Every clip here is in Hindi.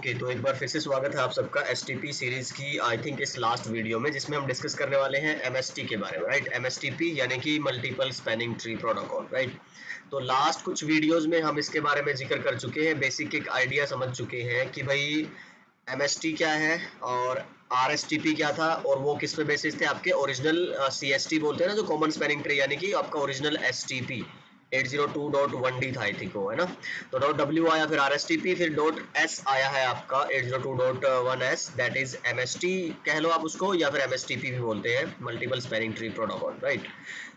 ओके तो एक बार फिर से स्वागत है आप सबका एसटीपी सीरीज की आई थिंक इस लास्ट वीडियो में, जिसमें हम डिस्कस करने वाले हैं एमएसटी के बारे में, राइट। एमएसटीपी यानी कि multiple spanning tree protocol, right. तो लास्ट कुछ वीडियोस में हम इसके बारे में जिक्र कर चुके हैं, बेसिक एक आइडिया समझ चुके हैं कि भाई एमएसटी क्या है और आरएसटीपी क्या था और वो किस पे बेसिस थे। आपके ओरिजिनल सीएसटी बोलते हैं ना, जो कॉमन स्पैनिंग ट्री, यानी कि आपका ओरिजिनल एसटीपी 802.1d था आई थिंक वो, है ना। तो डॉट डब्ल्यू आया, फिर आरएसटीपी, फिर डॉट एस आया है आपका 802.1s, दैट इज एमएसटी कह लो आप उसको, या फिर एमएसटीपी भी बोलते हैं, multiple spanning tree protocol, right.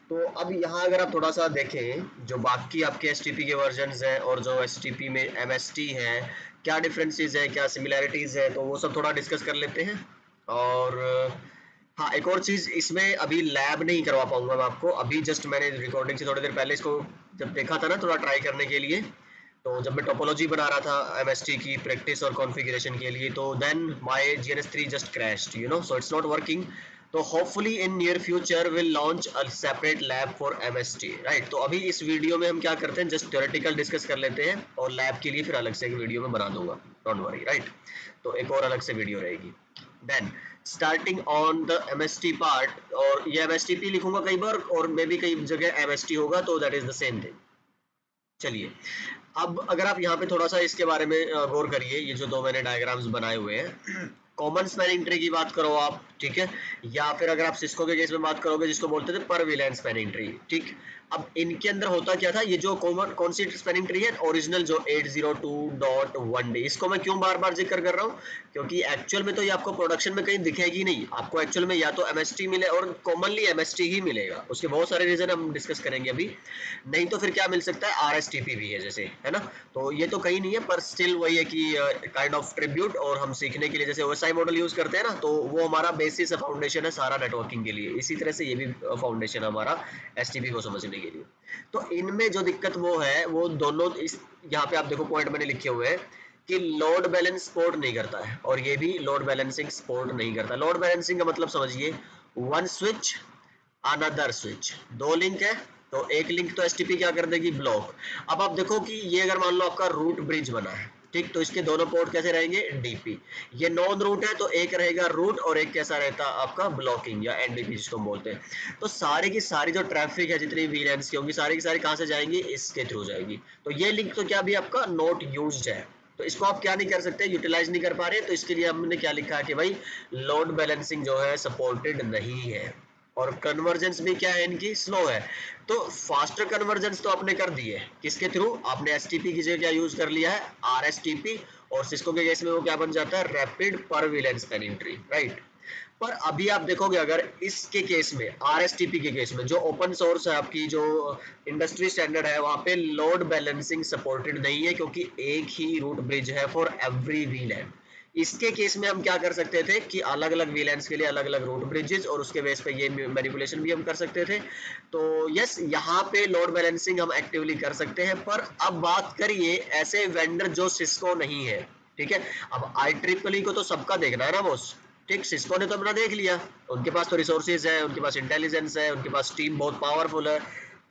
तो अब यहाँ अगर आप थोड़ा सा देखें जो बाकी आपके एसटीपी के वर्जन्स हैं और जो एसटीपी में एमएसटी है, क्या डिफरेंसेस है, क्या सिमिलैरिटीज है, तो वो सब थोड़ा डिस्कस कर लेते हैं। और हाँ, एक और चीज, इसमें अभी लैब नहीं करवा पाऊंगा मैं आपको, अभी जस्ट मैंने रिकॉर्डिंग से थोड़ी देर पहले इसको जब देखा था ना, थोड़ा ट्राई करने के लिए, तो जब मैं टोपोलॉजी बना रहा था एमएसटी की प्रैक्टिस और कॉन्फ़िगरेशन के लिए, तो then my GNS three just crashed, you know, so it's not working. तो hopefully in near future will launch a separate lab for MST, right. तो अभी इस वीडियो में हम क्या करते हैं, जस्ट थ्योरेटिकल डिस्कस कर लेते हैं और लैब के लिए फिर अलग से एक वीडियो में बना दूंगा, डोंट वरी, राइट। तो एक और अलग से वीडियो रहेगी। Then starting on the MST part, और ये एमएसटीपी लिखूंगा कई बार और मे भी कई जगह एमएसटी होगा, तो that is the same thing. चलिए, अब अगर आप यहाँ पे थोड़ा सा इसके बारे में गौर करिए, ये जो दो मैंने डायग्राम्स बनाए हुए हैं, कॉमन स्पैनिंग ट्री की बात करो आप, ठीक है, या फिर अगर आप सिस्को के केस में बात करोगे जिसको बोलते थे पर विलेन स्पैनिंग ट्री, ठीक। अब इनके अंदर होता क्या था, ये जो कॉमन कौन सी स्पैनिंग ट्री है, ओरिजिनल जो 802.1d, इसको मैं क्यों बार बार जिक्र कर रहा हूँ, क्योंकि एक्चुअल में तो ये आपको प्रोडक्शन में कहीं दिखेगी नहीं, आपको एक्चुअल में या तो एमएसटी मिले, और कॉमनली एमएसटी ही मिलेगा, उसके बहुत सारे रीजन हम डिस्कस करेंगे अभी। नहीं तो फिर क्या मिल सकता है, आरएसटीपी भी है जैसे, है ना। तो ये तो कहीं नहीं है, पर स्टिल वही है कि काइंड ऑफ ट्रिब्यूट, और हम सीखने के लिए जैसे ओएसआई मॉडल यूज करते हैं ना, तो वो हमारा बेसिस फाउंडेशन है सारा नेटवर्किंग के लिए, इसी तरह से ये भी फाउंडेशन है हमारा एसटीपी को समझने के लिए। तो इनमें जो दिक्कत वो है, वो दोनों इस यहाँ पे आप देखो पॉइंट मैंने लिखे हुए हैं कि लोड बैलेंस सपोर्ट नहीं करता है, और ये भी लोड बैलेंसिंग सपोर्ट नहीं करता। लोड बैलेंसिंग का मतलब समझिए, वन स्विच अनदर स्विच, दो लिंक है, तो एक लिंक तो एसटीपी क्या कर देगी, ब्लॉक। अब आप देखो कि ये अगर मान लो आपका रूट ब्रिज बना है, ठीक, तो इसके दोनों पोर्ट कैसे रहेंगे, डीपी। ये नॉन रूट है तो एक रहेगा रूट और एक कैसा रहता है आपका ब्लॉकिंग या एनडीपी जिसको हम बोलते हैं। तो सारी की सारी जो ट्रैफिक है, जितनी वीलैंस की होंगी, सारी की सारी कहां से जाएंगी, इसके थ्रू जाएगी। तो ये लिंक तो क्या भी आपका नॉट यूज्ड है, तो इसको आप क्या नहीं कर सकते, यूटिलाइज नहीं कर पा रहे, तो इसके लिए हमने क्या लिखा है कि भाई लोड बैलेंसिंग जो है सपोर्टेड नहीं है, और कन्वर्जेंस भी क्या है इनकी, स्लो है। तो फास्टर कन्वर्जेंस तो आपने कर दी है, किसके थ्रू, आपने एसटीपी की जगह क्या यूज कर लिया है, आरएसटीपी, और सिस्को के केस में वो क्या बन जाता है, रैपिड पर विलेंस स्पैनिंग ट्री, राइट। पर अभी आप देखोगे अगर इसके केस में, आरएसटीपी के केस में, जो ओपन सोर्स है आपकी, जो इंडस्ट्री स्टैंडर्ड है, वहां पे लोड बैलेंसिंग सपोर्टेड नहीं है, क्योंकि एक ही रूट ब्रिज है फॉर एवरी वीलैंड। इसके केस में हम क्या कर सकते थे कि अलग अलग वीलैंड्स के लिए अलग अलग रूट ब्रिजेस, और उसके बेस पे ये मैनिपुलेशन भी हम कर सकते थे। तो यस, यहाँ पे लोड बैलेंसिंग हम एक्टिवली कर सकते हैं। पर अब बात करिए ऐसे वेंडर जो सिस्को नहीं है, ठीक है। अब IEEE को तो सबका देखना है ना बॉस, ठीक। सिस्को ने तो अपना देख लिया, उनके पास तो रिसोर्सेज है, उनके पास इंटेलिजेंस है, उनके पास टीम बहुत पावरफुल है।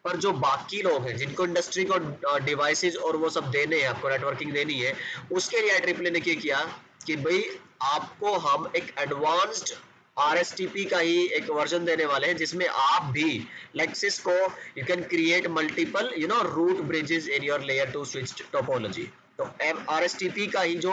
पर जो बाकी लोग हैं जिनको इंडस्ट्री को डिवाइसेज और वो सब देने हैं, आपको नेटवर्किंग देनी है, उसके लिए IEEE ने क्या किया कि भाई आपको हम एक एडवांस्ड आरएसटीपी का ही एक वर्जन देने वाले हैं, जिसमें आप भी like Cisco you can create multiple root bridges in your layer two switch topology. तो आरएसटीपी का ही जो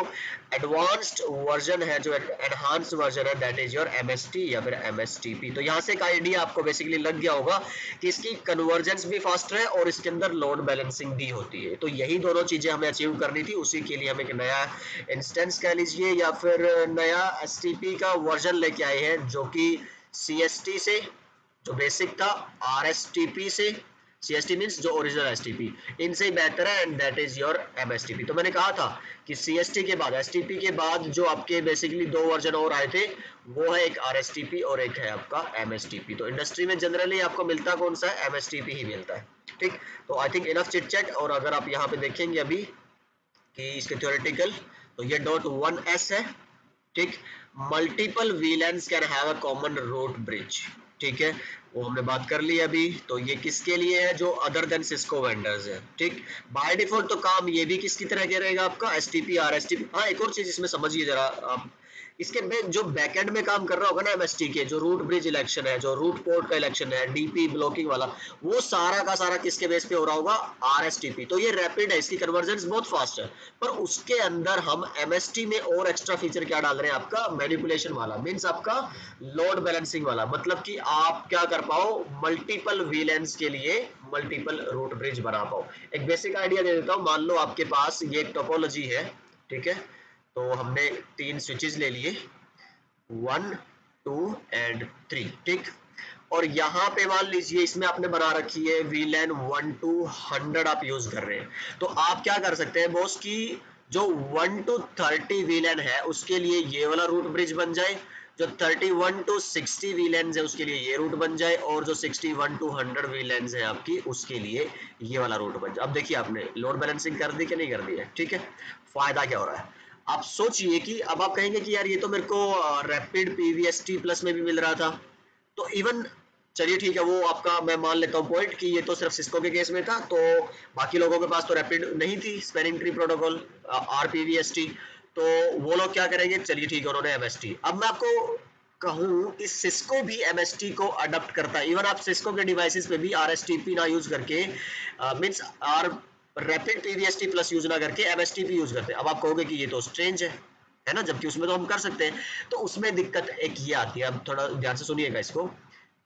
एडवांस्ड वर्जन है, जो एनहांस वर्जन है, दैट इज योर एमएसटी या फिर एमएसटीपी। तो यहाँ से एक आइडिया आपको बेसिकली लग गया होगा कि इसकी कन्वर्जेंस भी फास्ट है और इसके अंदर लोड बैलेंसिंग भी होती है। तो यही दोनों चीजें हमें अचीव करनी थी, उसी के लिए हम एक नया इंस्टेंस कह लीजिए या फिर नया एसटीपी का वर्जन लेके आए हैं, जो कि सीएसटी से जो बेसिक था, आरएसटीपी से, सीएसटी मींस जो ओरिजिनल एसटीपी, इनसे ही बेहतर है, एंड दैट इज योर एमएसटीपी। तो मैंने कहा था कि सीएसटी के बाद, एसटीपी के बाद जो आपके बेसिकली दो वर्जन और आए थे, वो है एक आरएसटीपी और एक है आपका एमएसटीपी। तो इंडस्ट्री में जनरली आपको मिलता कौन सा है, एमएसटीपी ही मिलता है, ठीक। तो I think enough chit chat. और अगर आप यहाँ पे देखेंगे अभी कि इसके थ्योरेटिकल, तो ये .1s है, ठीक। Multiple VLANs can have a common root bridge, ठीक है, वो हमने बात कर ली अभी। तो ये किसके लिए है, जो अदर देन सिस्को वेंडर्स है। ठीक, बाय डिफॉल्ट तो काम ये भी किसकी तरह के रहेगा आपका, एसटीपी आरएसटीपी। हाँ, एक और चीज इसमें समझिए जरा आप, इसके जो बैकएंड में काम कर रहा होगा ना एमएसटी के, जो रूट ब्रिज इलेक्शन है, जो रूट पोर्ट का इलेक्शन है, डीपी ब्लॉकिंग वाला, वो सारा का सारा किसके बेस पे हो रहा होगा, आरएसटीपी। तो ये रैपिड है, इसकी कन्वर्जेंस बहुत फास्ट है। पर उसके अंदर हम एमएसटी में और एक्स्ट्रा फीचर क्या डाल रहे हैं, आपका मैनिपुलेशन वाला, मींस आपका लोड बैलेंसिंग वाला। मतलब कि आप क्या कर पाओ, मल्टीपल वीलेंस के लिए मल्टीपल रूट ब्रिज बना पाओ। एक बेसिक आइडिया दे देता हूं, मान लो आपके पास ये टोपोलॉजी है, ठीक है, तो हमने 3 स्विचेस ले लिए, 1 2 एंड 3, ठीक। और यहाँ पे मान लीजिए इसमें आपने बना रखी है वीलैन 1 to 100 आप यूज कर रहे हैं। तो आप क्या कर सकते हैं बॉस की, जो 1 to 30 वीलैन है उसके लिए ये वाला रूट ब्रिज बन जाए, जो 31 to 60 वीलैंस है उसके लिए ये रूट बन जाए, और जो 61 to 100 वीलैंस है आपकी उसके लिए ये वाला रूट बन जाए। अब देखिए आपने लोड बैलेंसिंग कर दी कि नहीं कर दी है, ठीक है। फायदा क्या हो रहा है, आप सोचिए कि अब आप कहेंगे कि यार ये तो मेरे को रैपिड पीवीएसटी प्लस में भी मिल रहा था, तो इवन चलिए ठीक है, वो आपका मैं मान लेता हूँ पॉइंट कि ये तो सिर्फ सिस्को के केस में था, तो बाकी लोगों के पास तो रैपिड नहीं थी स्पैनिंग ट्री प्रोटोकॉल आरपीवीएसटी, तो वो लोग क्या करेंगे, चलिए ठीक है उन्होंने एमएसटी। अब मैं आपको कहूं कि सिस्को भी एमएसटी को अडॉप्ट करता है। इवन आप सिस्को के डिवाइसेस पे भी आरएसटीपी ना यूज करके, means R rapid PVST plus use ना करके एमएसटीपी यूज करते हैं। अब आप कहोगे कि ये तो स्ट्रेंज है ना, जबकि उसमें तो हम कर सकते हैं। तो उसमें दिक्कत एक ये आती है, अब थोड़ा ध्यान से सुनिएगा इसको,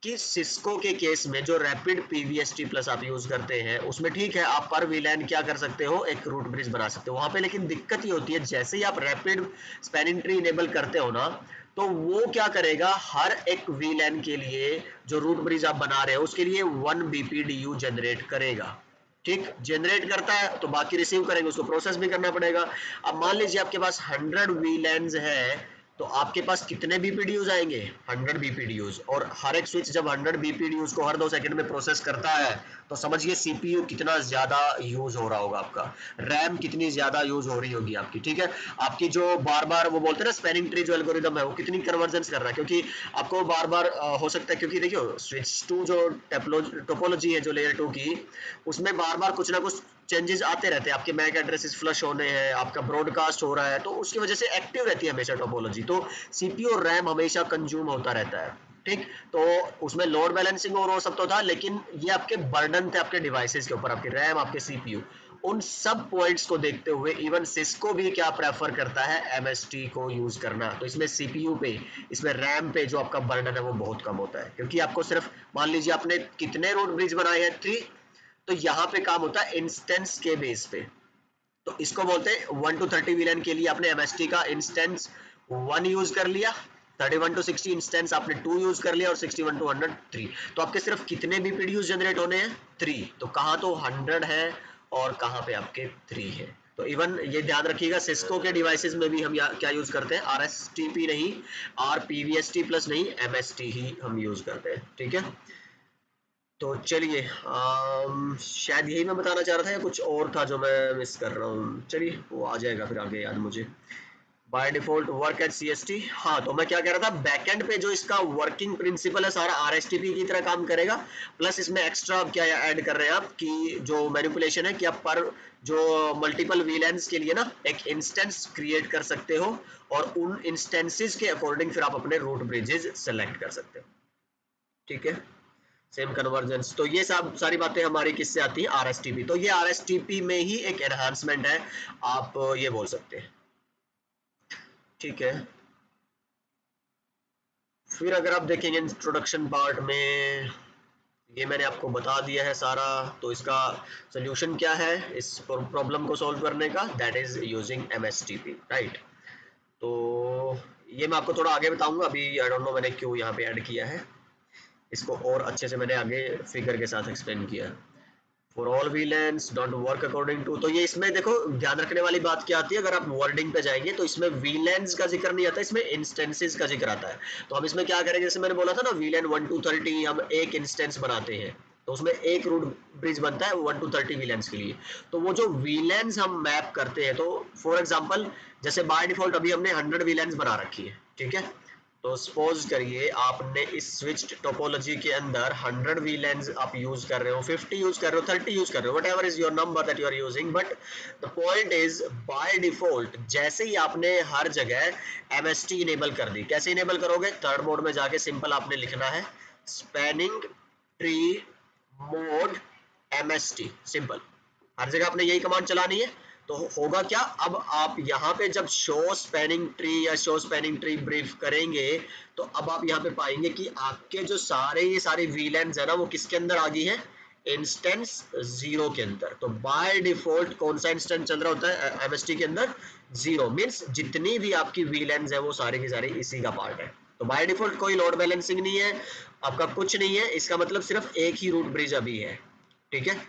कि सिस्को के केस में जो रैपिड पीवीएसटी प्लस आप यूज करते हैं उसमें ठीक है आप पर वीलैन क्या कर सकते हो, एक रूट ब्रिज बना सकते हो वहां पे, लेकिन दिक्कत ये होती है जैसे ही आप रैपिड स्पैनिंग ट्री इनेबल करते हो ना, तो वो क्या करेगा, हर एक वीलैन के लिए जो रूट ब्रिज आप बना रहे हो उसके लिए 1 बीपीडीयू जनरेट करेगा। ठीक, जनरेट करता है तो बाकी रिसीव करेंगे, उसको प्रोसेस भी करना पड़ेगा। अब मान लीजिए आपके पास 100 वीलैंस है, तो आपके पास कितने बीपीडीयूज आएंगे, 100 बीपीडीयूज। और हर एक स्विच जब 100 बीपीडीयूज को हर 2 सेकंड में प्रोसेस करता है, तो समझिए सीपीयू कितना ज्यादा यूज हो रहा होगा आपका, रैम कितनी ज्यादा यूज हो रही होगी आपकी, ठीक है। आपकी जो बार बार वो बोलते हैं ना स्पैनिंग ट्री जो एल्गोरिदम है वो कितनी कन्वर्जेंस कर रहा है, क्योंकि आपको बार बार हो सकता है, क्योंकि देखियो स्विच 2 जो टोपोलॉजी है जो लेयर 2 की, उसमें बार बार कुछ ना कुछ चेंजेस आते रहते हैं, आपके मैक एड्रेसेस फ्लश होने हैं, आपका ब्रॉडकास्ट हो रहा है, तो उसकी वजह से एक्टिव रहती है हमेशा टोपोलॉजी, तो सीपीयू और रैम हमेशा कंज्यूम होता रहता है। ठीक, तो उसमें लोड बैलेंसिंग और वो सब तो था, लेकिन ये आपके बर्डन थे आपके डिवाइसेस के ऊपर, आपके रैम आपके सीपीयू, उन सब पॉइंट्स को देखते हुए इवन सिस्को भी क्या प्रेफर करता है, एमएसटी को यूज करना। तो इसमें सीपीयू पे, इसमें रैम पे जो आपका बर्डन है वो बहुत कम होता है, क्योंकि आपको सिर्फ मान लीजिए आपने कितने रोड ब्रिज बनाए हैं, 3, तो यहाँ पे काम होता है इंस्टेंस के बेस पे। तो इसको बोलते हैं 1 to 30 विलन के लिए आपने एमएसटी का इंस्टेंस 1 यूज कर लिया, 31 to 60 इंस्टेंस आपने 2 यूज कर लिया, और 61 to 100 3। तो आपके सिर्फ कितने बीपीडीयूज जनरेट होने हैं, 3। तो कहाँ तो 100 है और कहाँ पे आपके 3 है। तो इवन ये ध्यान रखिएगा सिस्को के डिवाइसेस में भी हम क्या यूज करते हैं, आरएसटीपी नहीं, आरपीवीएसटी प्लस नहीं, एमएसटी ही हम यूज करते हैं, ठीक है। तो चलिए शायद यही मैं बताना चाह रहा था या कुछ और था जो मैं मिस कर रहा हूँ, चलिए वो आ जाएगा फिर आगे याद मुझे। By default work at CST. हाँ, तो मैं क्या कह रहा था, बैकएंड पे जो इसका वर्किंग प्रिंसिपल है सारा आरएसटीपी की तरह काम करेगा, प्लस इसमें एक्स्ट्रा क्या ऐड कर रहे हैं आप कि जो मैनिपुलेशन है कि आप पर जो मल्टीपल वीलैंस के लिए ना एक इंस्टेंस क्रिएट कर सकते हो, और उन इंस्टेंसेस के अकॉर्डिंग फिर आप अपने रूट ब्रिजेस सेलेक्ट कर सकते हो, ठीक है। सेम कन्वर्जेंस, तो ये सब सारी बातें हमारी किससे आती है, आरएसटीपी। तो ये आरएसटीपी में ही एक एनहांसमेंट है, आप ये बोल सकते हैं, ठीक है। फिर अगर आप देखेंगे इंट्रोडक्शन पार्ट में, ये मैंने आपको बता दिया है सारा। तो इसका सोल्यूशन क्या है इस प्रॉब्लम को सॉल्व करने का, दैट इज यूजिंग एमएसटीपी, राइट। तो ये मैं आपको थोड़ा आगे बताऊंगा, अभी आई डोंट नो मैंने क्यों यहाँ पे ऐड किया है इसको, और अच्छे से मैंने आगे फिगर के साथ एक्सप्लेन किया। For all VLANs don't work according to, तो ये इसमें देखो ध्यान रखने वाली बात क्या आती है, अगर आप वर्डिंग पे जाएंगे तो इसमें वीलेंस का जिक्र नहीं आता, इसमें इंस्टेंसेस का जिक्र आता है। तो हम इसमें क्या करेंगे, जैसे मैंने बोला था ना वीलेन 1 to 30 हम एक इंस्टेंस बनाते हैं, तो उसमें एक रूट ब्रिज बनता है 1 to 30 वीलेंस के लिए। तो वो जो वीलेंस हम मैप करते हैं, तो फॉर एग्जांपल जैसे बाय डिफॉल्ट अभी हमने 100 वीलेंस बना रखी है, ठीक है। तो सपोज करिए आपने इस स्विच्ड टोपोलॉजी के अंदर 100 VLANs आप यूज कर रहे हो, 50 यूज कर रहे हो, 30 यूज कर रहे हो, whatever is your number that you are using, but the point is by default जैसे ही आपने हर जगह MST इनेबल कर दी, कैसे इनेबल करोगे? थर्ड मोड में जाके सिंपल आपने लिखना है spanning tree mode MST, simple हर जगह आपने यही कमांड चलानी है। तो होगा क्या, अब आप यहाँ पे जब शो स्पैनिंग ट्री या शो स्पैनिंग ट्री ब्रीफ करेंगे तो अब आप यहाँ पे पाएंगे कि आपके जो ये सारे VLANs है ना वो किसके अंदर आ गई है? इंस्टेंस 0 के अंदर। तो बाय डिफॉल्ट कौन सा इंस्टेंस चल रहा होता है MST के अंदर? 0 मीन्स जितनी भी आपकी VLANs है वो सारे की सारी इसी का पार्ट है। तो बाय डिफॉल्ट कोई लोड बैलेंसिंग नहीं है आपका, कुछ नहीं है, इसका मतलब सिर्फ एक ही रूट ब्रिज अभी है, ठीक है।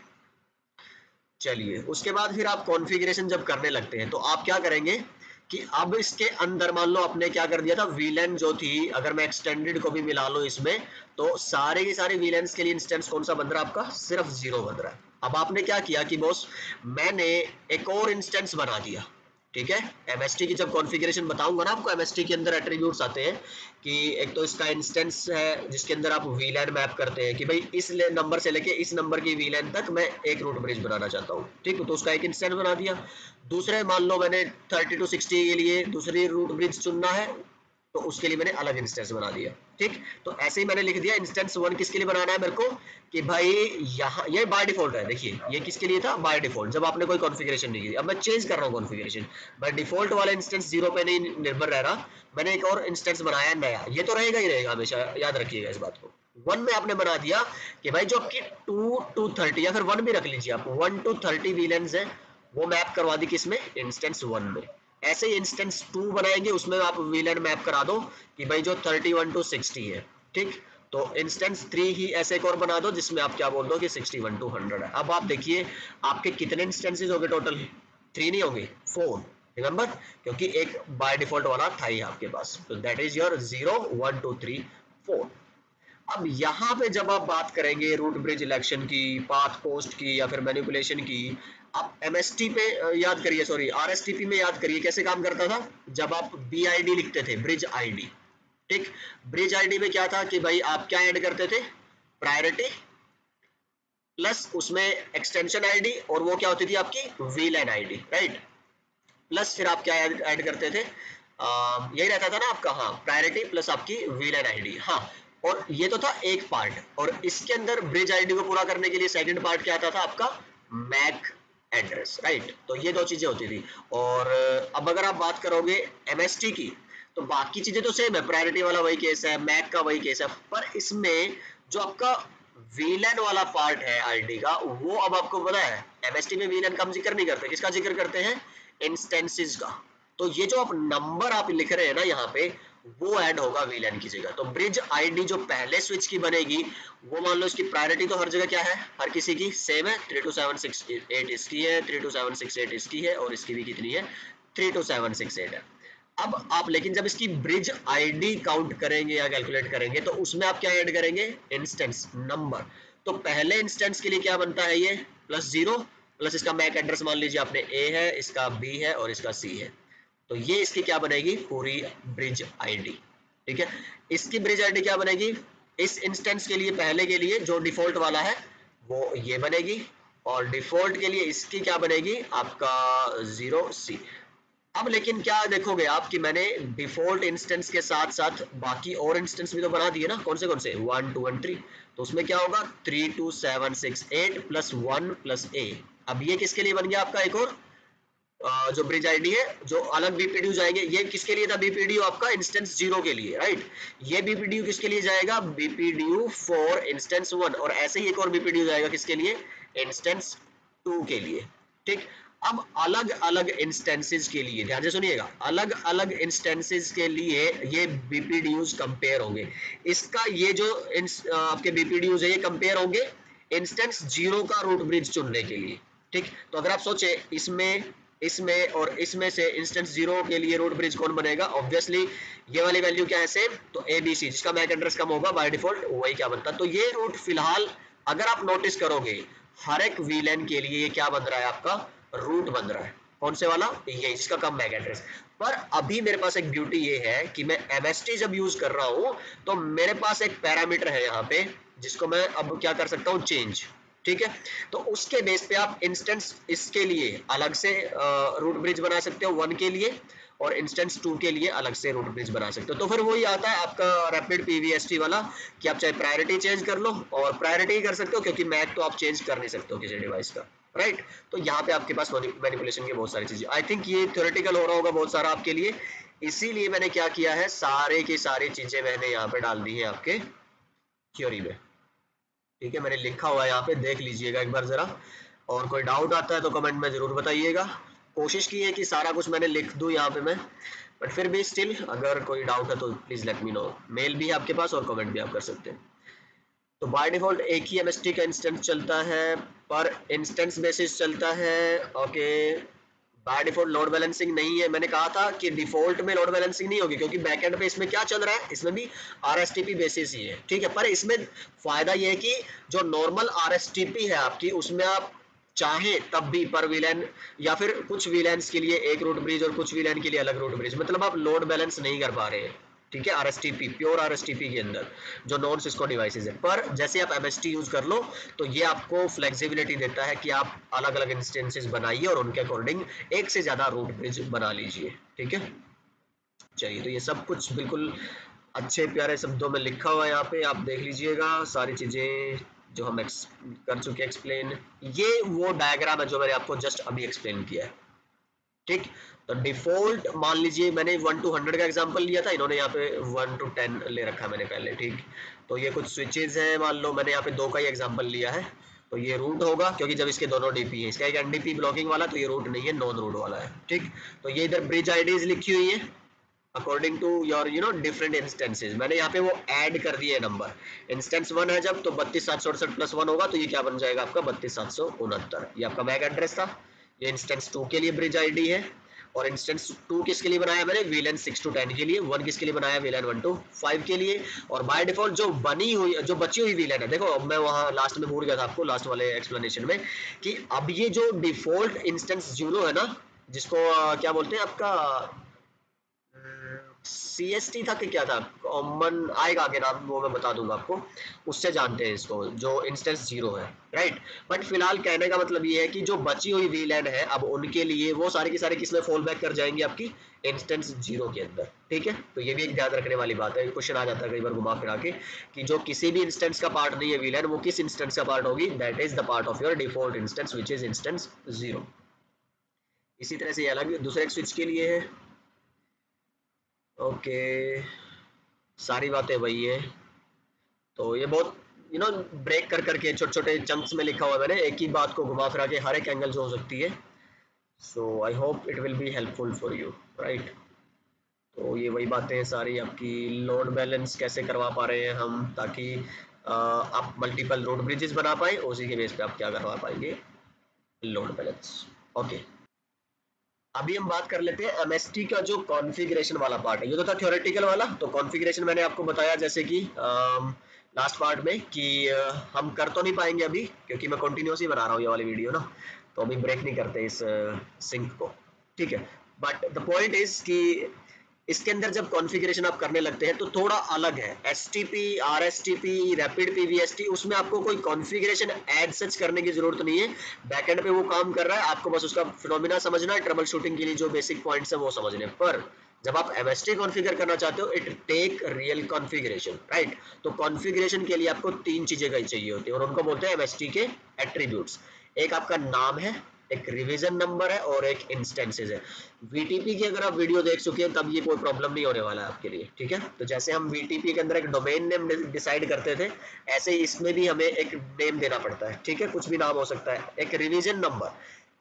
चलिए उसके बाद फिर आप कॉन्फ़िगरेशन जब करने लगते हैं तो आप क्या करेंगे कि अब इसके अंदर मान लो आपने क्या कर दिया था, VLAN जो थी अगर मैं एक्सटेंडेड को भी मिला लो इसमें तो सारे के सारे VLANs के लिए इंस्टेंस कौन सा बन रहा है आपका? सिर्फ 0 बन रहा है। अब आपने क्या किया कि बॉस मैंने एक और इंस्टेंस बना दिया, ठीक है। MST की जब कॉन्फ़िगरेशन बताऊंगा ना आपको, MST के अंदर एट्रीब्यूट्स आते हैं कि एक तो इसका इंस्टेंस है जिसके अंदर आप VLAN मैप करते हैं कि भाई इस नंबर से लेके इस नंबर की VLAN तक मैं एक रूट ब्रिज बनाना चाहता हूँ, ठीक है, तो उसका एक इंस्टेंस बना दिया। दूसरे मान लो मैंने 30 to 60 के लिए दूसरी रूट ब्रिज चुनना है तो उसके लिए मैंने अलग इंस्टेंस बना दिया, ठीक। तो ऐसे ही मैंने लिख दिया इंस्टेंस 1 किसके लिए बनाना है मेरे को कि भाई यहाँ ये बाय डिफॉल्ट है, देखिए ये किसके लिए था? बाय डिफॉल्ट, जब आपने कोई कॉन्फ़िगरेशन नहीं की। अब मैं चेंज कर रहा हूँ कॉन्फ़िगरेशन, बाय डिफॉल्ट वाला इंस्टेंस 0 पे नहीं निर्भर रह रहा, मैंने एक और इंस्टेंस बनाया नया, ये तो रहेगा ही रहेगा हमेशा, याद रखिएगा इस बात को। 1 में आपने बना दिया कि भाई जो आपकी 2 to 30 या फिर 1 भी रख लीजिए आप, 1 to 30 VLANs है वो मैप करवा दी किसमें? इंस्टेंस 1 में। ऐसे ही इंस्टेंस 2 बनाएंगे उसमें आप VLAN मैप करा दो कि भाई जो 31 to 60 है, ठीक। तो इंस्टेंस 3 ही ऐसे एक और बना दो जिसमें आप क्या बोल दो कि 61 to 100 है। अब आप देखिए आपके कितने इंस्टेंसेस हो गए टोटल? 3 नहीं होंगे, 4, रिमेंबर, क्योंकि एक बाय डिफॉल्ट वाला था ही आपके पास। तो दैट इज योर 0 1 2 3 4। अब यहाँ पे जब आप बात करेंगे रूट ब्रिज इलेक्शन की, पाथ पोस्ट की या फिर मैनिपुलेशन की, आप MST पे याद करिए, सॉरी RSTP में याद करिए कैसे काम करता था। जब आप BID लिखते थे, ब्रिज ID, ठीक, ब्रिज ID में क्या था कि भाई आप क्या ऐड करते थे? प्रायोरिटी प्लस उसमें एक्सटेंशन ID और वो क्या होती थी आपकी? VLAN ID, right. प्लस फिर आप क्या ऐड करते थे? यही रहता था ना आपका, हाँ, प्रायोरिटी प्लस आपकी VLAN ID, हाँ। और ये तो था एक पार्ट, और इसके अंदर ब्रिज आईडी को पूरा करने के लिए सेकंड पार्ट क्या आता था आपका? MAC address, right. तो ये दो चीजें होती थी। और अब अगर आप बात करोगे MST की तो बाकी चीजें तो सेम है, प्रायोरिटी वाला वही केस है, मैक का वही केस है, पर इसमें जो आपका VLAN वाला पार्ट है आईडी का वो अब आपको पता है MST में VLAN का हम जिक्र नहीं करते, किसका जिक्र करते हैं? इंस्टेंसेस का। तो ये जो आप नंबर आप लिख रहे हैं ना यहाँ पे वो ऐड होगा VLAN की जगह। तो ब्रिज आईडी जो पहले स्विच की बनेगी वो मान लो इसकी प्रायोरिटी तो हर जगह क्या है? हर किसी की सेम है, 32768 इसकी है, 32768 इसकी है, और इसकी भी कितनी है? 32768 है। अब आप लेकिन जब इसकी ब्रिज आईडी काउंट करेंगे या कैलकुलेट करेंगे तो उसमें आप क्या ऐड करेंगे? Instance number. तो पहले इंस्टेंस के लिए क्या बनता है? ये +0 प्लस इसका मैक एड्रेस मान लीजिए आपने A है, इसका B है और इसका C है। तो ये इसकी क्या बनेगी? पूरी ब्रिज आईडी, ठीक है। इसकी ब्रिज आईडी क्या बनेगी? इस इंस्टेंस के लिए पहले के लिए जो डिफॉल्ट वाला है वो ये बनेगी, और डिफॉल्ट के लिए इसकी क्या बनेगी? आपका 0C। अब लेकिन क्या देखोगे आप कि मैंने डिफॉल्ट इंस्टेंस के साथ साथ बाकी और इंस्टेंस भी तो बना दिए ना, कौन से 1 2 1 3। तो उसमें क्या होगा? 32768 प्लस 1 प्लस A। अब ये किसके लिए बन गया आपका? एक और जो ब्रिज आईडी है, जो अलग BPDU जाएंगे, ये किसके लिए था? BPDU आपका इंस्टेंस 0 के लिए, राइट। ये BPDU किसके लिए जाएगा? BPDU फॉर इंस्टेंस 1, और ऐसे ही एक और BPDU जाएगा किसके लिए? इंस्टेंस 2 के लिए, ठीक। अब अलग अलग इंस्टेंसेस के लिए ध्यान से सुनिएगा, अलग अलग इंस्टेंसेस के लिए ये BPDUs कंपेयर होंगे। इसका ये जो आपके BPDUs है ये कंपेयर होंगे इंस्टेंस 0 का रूट ब्रिज चुनने के लिए, ठीक। तो अगर आप सोचे इसमें और इसमें से इंस्टेंस 0 के लिए रूट ब्रिज कौन बनेगा? ऑब्वियसली ये वाली वैल्यू क्या है? सेम। तो ABC जिसका मैक एड्रेस कम होगा बाय डिफॉल्ट वही क्या बनता। तो ये रूट फिलहाल अगर आप नोटिस करोगे हर एक VLAN के लिए ये क्या बन रहा है? आपका रूट बन रहा है, कौन से वाला, ये जिसका कम मैक एड्रेस। पर अभी मेरे पास एक ब्यूटी ये है कि मैं MST जब यूज कर रहा हूं तो मेरे पास एक पैरामीटर है यहाँ पे जिसको मैं अब क्या कर सकता हूँ, चेंज। ठीक है, तो उसके बेस पे आप इंस्टेंस इसके लिए अलग से रूट ब्रिज बना सकते हो 1 के लिए, और इंस्टेंस 2 के लिए अलग से रूट ब्रिज बना सकते हो। तो फिर वही आता है आपका रैपिड PVST वाला कि आप चाहे प्रायोरिटी चेंज कर लो, और प्रायोरिटी कर सकते हो क्योंकि मैक तो आप चेंज कर नहीं सकते हो किसी डिवाइस का, राइट। तो यहाँ पे आपके पास मैनिपुलेशन की बहुत सारी चीजें, आई थिंक ये थ्योरेटिकल हो रहा होगा बहुत सारा आपके लिए, इसीलिए मैंने क्या किया है, सारे की सारी चीजें मैंने यहाँ पे डाल दी है आपके थ्योरी में। ठीक है, मैंने लिखा हुआ है यहाँ पे, देख लीजिएगा एक बार जरा, और कोई डाउट आता है तो कमेंट में जरूर बताइएगा। कोशिश की है कि सारा कुछ मैंने लिख दूं यहाँ पे मैं, बट फिर भी स्टिल अगर कोई डाउट है तो please let me know. Mail भी है आपके पास और कमेंट भी आप कर सकते हैं। तो बाय डिफॉल्ट एक ही MST का इंस्टेंस चलता है, पर इंस्टेंस बेसिस चलता है। Okay, by default load balancing नहीं है, मैंने कहा था कि डिफॉल्ट में लोड बैलेंसिंग नहीं होगी क्योंकि बैकएंड पे इसमें क्या चल रहा है, इसमें भी RSTP बेसिस ही है। ठीक है, पर इसमें फायदा ये है कि जो नॉर्मल RSTP है आपकी, उसमें आप चाहे तब भी पर वीलैन या फिर कुछ वीलैंस के लिए एक रूट ब्रिज और कुछ वीलैन के लिए अलग रूट ब्रिज, मतलब आप लोड बैलेंस नहीं कर पा रहे हैं। ठीक है, RSTP प्योर RSTP के अंदर जो नॉन सिस्को डिवाइसेस है, पर जैसे आप MST यूज कर लो तो ये आपको फ्लेक्सिबिलिटी देता है कि आप अलग अलग इंस्टेंसेस बनाइए और उनके अकॉर्डिंग एक से ज्यादा रूट ब्रिज बना लीजिए। ठीक है, चलिए, तो ये सब कुछ बिल्कुल अच्छे प्यारे शब्दों में लिखा हुआ है यहाँ पे, आप देख लीजिएगा सारी चीजें जो हम कर चुके एक्सप्लेन। ये वो डायग्राम है जो मैंने आपको जस्ट अभी एक्सप्लेन किया है। ठीक, तो डिफॉल्ट मान लीजिए मैंने 1 to 100 का एग्जांपल लिया था, इन्होंने यहाँ पे 1 to 10 ले रखा है मैंने पहले। ठीक, तो ये कुछ स्विचेस हैं, मान लो मैंने यहाँ पे 2 का ही एग्जांपल लिया है, तो ये रूट होगा क्योंकि जब इसके दोनों DP है, इसका एक NDP ब्लॉकिंग वाला, तो ये रूट नहीं है, नॉन रूट वाला है। ठीक, तो ये इधर ब्रिज आईडीज लिखी हुई है according to your different instances, मैंने यहाँ पे वो ऐड कर दिए नंबर। इंस्टेंस 1 है जब, तो 32768 प्लस 1 होगा, तो ये क्या बन जाएगा आपका 32769, ये आपका मैक एड्रेस था। ये इंस्टेंस 2 के लिए ब्रिज आईडी है, और इंस्टेंस 2 किसके लिए बनाया मैंने, VLAN 6 to 10 के लिए, 1 किसके लिए बनाया, VLAN 1 to 5 के लिए। और बाय डिफॉल्ट जो बनी हुई, जो बची हुई VLAN है, देखो मैं वहां लास्ट में भूल गया था आपको लास्ट वाले एक्सप्लेनेशन में, कि अब ये जो डिफॉल्ट इंस्टेंस 0 है ना, जिसको क्या बोलते हैं आपका, CST था कि क्या था, कॉमन आएगा आगे नाम, वो मैं बता दूंगा आपको, उससे जानते हैं इसको, जो इंस्टेंस 0 है, राइट। बट फिलहाल कहने का मतलब ये है कि जो बची हुई VLAN है, अब उनके लिए वो सारे के सारे किसमें फॉल बैक कर जाएंगे, आपकी इंस्टेंस 0 के अंदर। ठीक है, तो ये भी एक ध्यान रखने वाली बात है, क्वेश्चन आ जाता है कई बार घुमा फिरा के कि जो किसी भी इंस्टेंस का पार्ट नहीं है VLAN, वो किस इंस्टेंस का पार्ट होगी, that is the part of your default instance which is instance 0। इसी तरह से अलग दूसरे एक स्विच के लिए है। ओके, सारी बातें वही है। तो ये बहुत ब्रेक कर करके छोटे छोटे चंक्स में लिखा हुआ है मैंने, एक ही बात को घुमा फिरा के हर एक एंगल से हो सकती है। So I hope it will be helpful for you, right. तो ये वही बातें हैं सारी आपकी, लोड बैलेंस कैसे करवा पा रहे हैं हम, ताकि आप मल्टीपल रोड ब्रिजेस बना पाए, उसी के बेस पे आप क्या करवा पाएंगे, लोड बैलेंस। ओके, अभी हम बात कर लेते हैं MST का जो कॉन्फ़िगरेशन वाला पार्ट है। ये तो था थ्योरेटिकल वाला, तो कॉन्फ़िगरेशन मैंने आपको बताया जैसे कि लास्ट पार्ट में कि हम कर तो नहीं पाएंगे अभी क्योंकि मैं कंटिन्यूस ही बना रहा हूँ ये वाली वीडियो ना, तो अभी ब्रेक नहीं करते इस सिंक को। ठीक है, बट द पॉइंट इज कि इसके अंदर जब कॉन्फ़िगरेशन आप करने लगते हैं तो थोड़ा अलग है। STP, RSTP, रैपिड PVST, उसमें आपको कोई कॉन्फ़िगरेशन ऐड सच करने की जरूरत नहीं है, बैकएंड पे वो काम कर रहा है, आपको बस उसका फिनोमिना समझना है, ट्रबल शूटिंग के लिए जो बेसिक पॉइंट्स है वो समझने। पर जब आप MST कॉन्फ़िगर करना चाहते हो, it take real configuration, right. तो कॉन्फ़िगरेशन के लिए आपको 3 चीजें चाहिए होती है और उनको बोलते हैं MST के एट्रीब्यूट्स। एक आपका नाम है, एक रिवीजन नंबर है और एक इंस्टेंसेस है। VTP की अगर आप वीडियो देख चुके हैं तब ये कोई प्रॉब्लम नहीं होने वाला है आपके लिए। ठीक है, तो जैसे हम VTP के अंदर एक डोमेन नेम डिसाइड करते थे, ऐसे ही इसमें भी हमें एक नेम देना पड़ता है। ठीक है, कुछ भी नाम हो सकता है। एक रिवीजन नंबर,